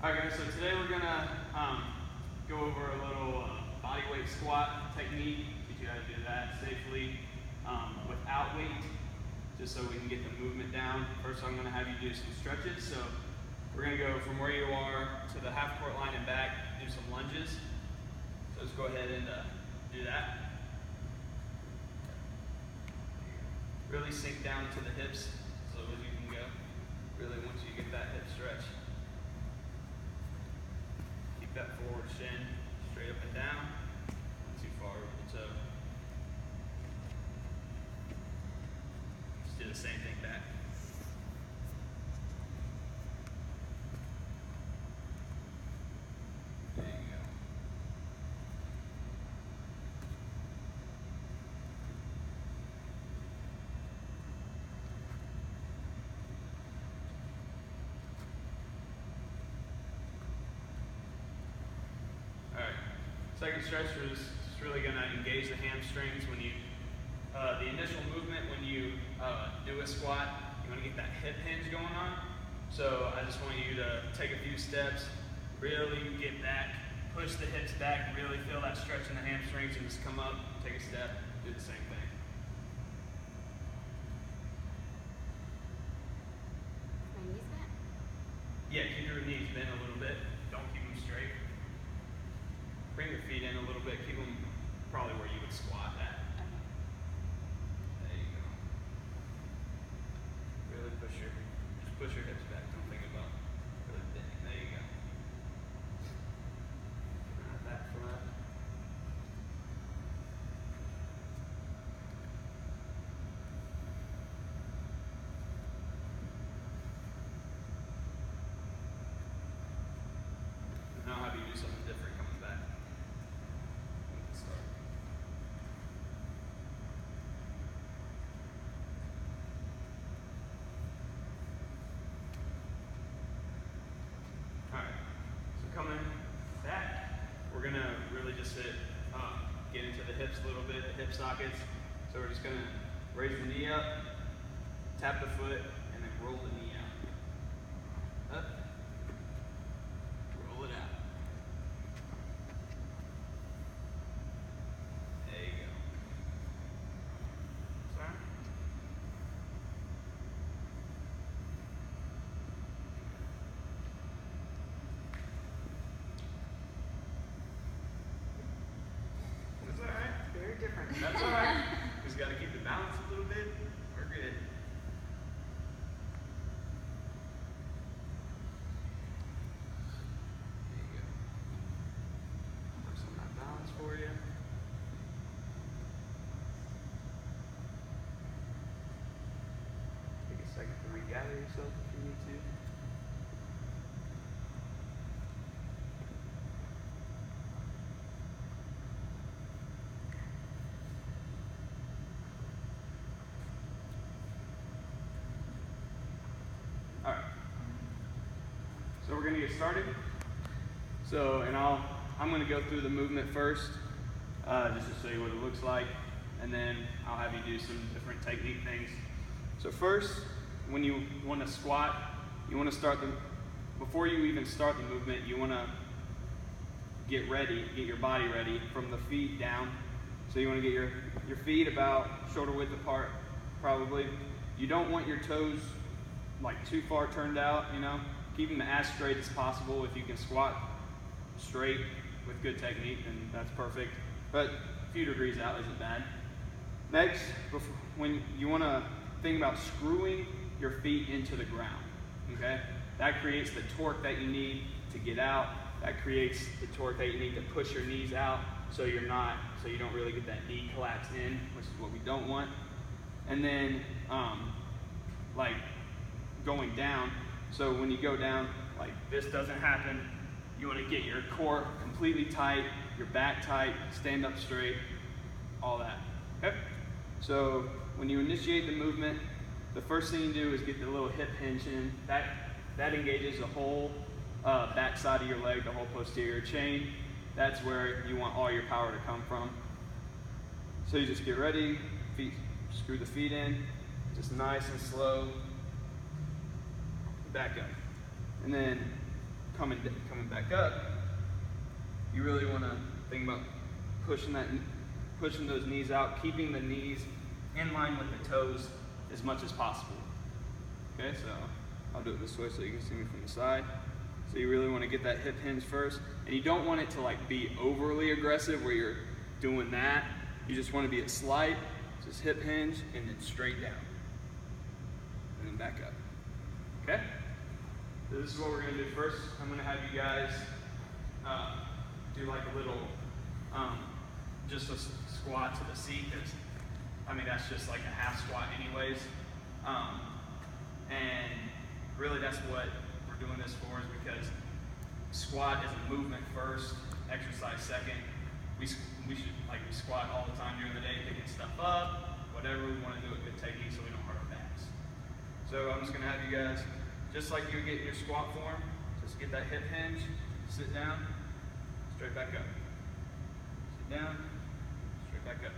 Alright guys, so today we're gonna go over a little body weight squat technique, teach you how to do that safely without weight, just so we can get the movement down. First I'm gonna have you do some stretches. So we're gonna go from where you are to the half court line and back, do some lunges. So let's go ahead and do that. Really sink down to the hips as low as you can go. Really once you get that hip stretch. Keep that forward shin straight up and down, not too far over the toe. Just do the same thing back. There you go. Alright, second stretch is really going to engage the hamstrings. When you, the initial movement when you do a squat, you want to get that hip hinge going on. So I just want you to take a few steps, really get back, push the hips back, really feel that stretch in the hamstrings, and just come up, take a step, do the same thing. My knees bent? Yeah, keep your knees bent a little bit. Don't keep them straight. Bring your feet in a little bit. Keep them probably where you would squat at. Okay. There you go. Really push your hips back. Don't think about really bending. There you go. Back flat. Now I'll have you do something different coming back. Start. Alright, so coming back, we're going to really just get into the hips a little bit, the hip sockets. So we're just going to raise the knee up, tap the foot, and then roll the knee out. Up, roll it out. There you go. Sorry. That's all right. Very different. That's all right. Just got to keep the balance a little bit. We're good. There you go. Work some of that balance for you. Take a second to regather yourself if you need to. All right. So we're going to get started. So, I'm going to go through the movement first, just to show you what it looks like, and then I'll have you do some different technique things. So first, when you want to squat, you want to before you even start the movement, you want to get your body ready from the feet down. So you want to get your feet about shoulder width apart, probably. You don't want your toes like too far turned out, Keep them as straight as possible. If you can squat straight with good technique, then that's perfect. But a few degrees out isn't bad. Next, when you want to think about screwing your feet into the ground, okay? That creates the torque that you need to get out. That creates the torque that you need to push your knees out so you don't really get that knee collapse in, which is what we don't want. And then, like going down, so when you go down, like this doesn't happen. You want to get your core completely tight, your back tight, stand up straight, all that. Okay? So when you initiate the movement, the first thing you do is get the little hip hinge in. That engages the whole back side of your leg, the whole posterior chain. That's where you want all your power to come from. So you just get ready, screw the feet in, just nice and slow. Back up. And then coming back up, you really want to think about pushing those knees out, keeping the knees in line with the toes as much as possible. Okay, so I'll do it this way so you can see me from the side. So you really want to get that hip hinge first, and you don't want it to like be overly aggressive where you're doing that. You just want to be a slight, just hip hinge and then straight down, and then back up. Okay? So this is what we're going to do first. I'm going to have you guys do like a little, just a squat to the seat, because I mean that's just like a half squat anyways. And really that's what we're doing this for, is because squat is a movement first, exercise second. We should like we squat all the time during the day, picking stuff up, whatever. We want to do it with technique so we don't hurt our backs. So I'm just going to have you guys, just like you get in your squat form, just get that hip hinge, sit down, straight back up. Sit down, straight back up.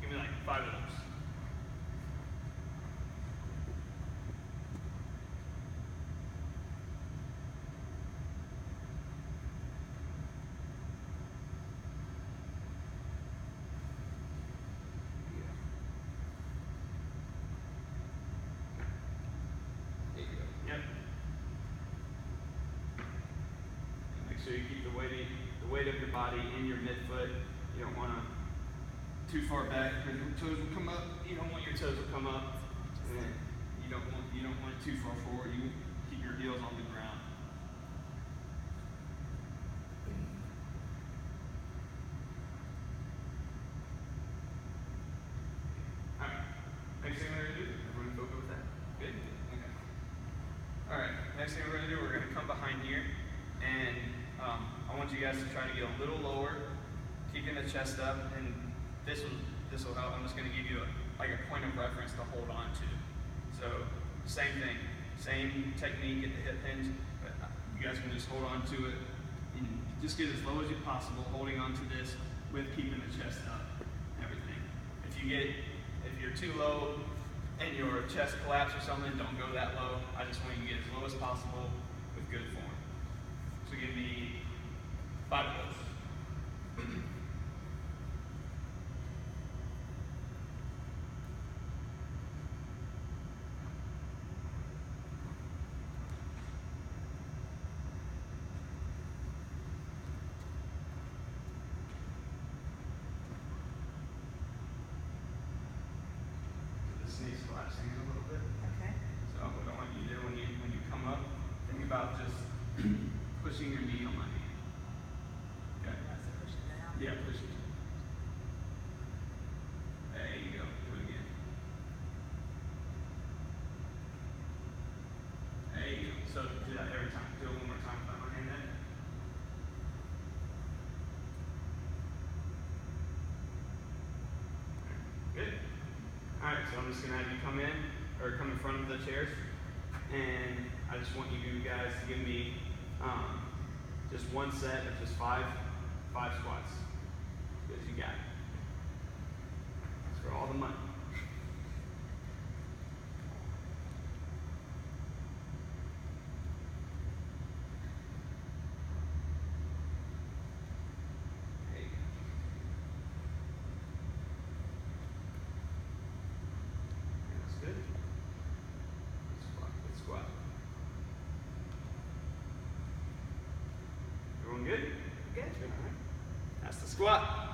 Give me like 5 of those. So you keep the weight of your body in your midfoot. You don't want to too far back because your toes will come up. You don't want your toes to come up, and then you don't want it too far forward. You keep your heels on the ground. All right. Next thing we're gonna do. Everyone go with that. Good. Okay. All right. Next thing we're gonna do. We're gonna come behind here, and I want you guys to try to get a little lower, keeping the chest up, and this will help. I'm just going to give you a point of reference to hold on to. So same thing, same technique at the hip hinge, but you guys can just hold on to it and just get as low as you possible, holding on to this with keeping the chest up and everything. If you're too low and your chest collapse or something, don't go that low. I just want you to get as low as possible with good form. So give me 5 of those. This knee's collapsing a little bit. Okay. So what I want you to do when you come up, think about just pushing your knee on my knee. Okay. Push it down. Yeah, push it. There you go. Do it again. There you go. So do that every time. Do it one more time with my hand there. Good. All right. So I'm just gonna have you come in front of the chairs, and I just want you guys to give me just one set of just five squats. Because you got it. It's for all the money. There you go. That's good. Good squat. Everyone good? Good. All right. That's the squat.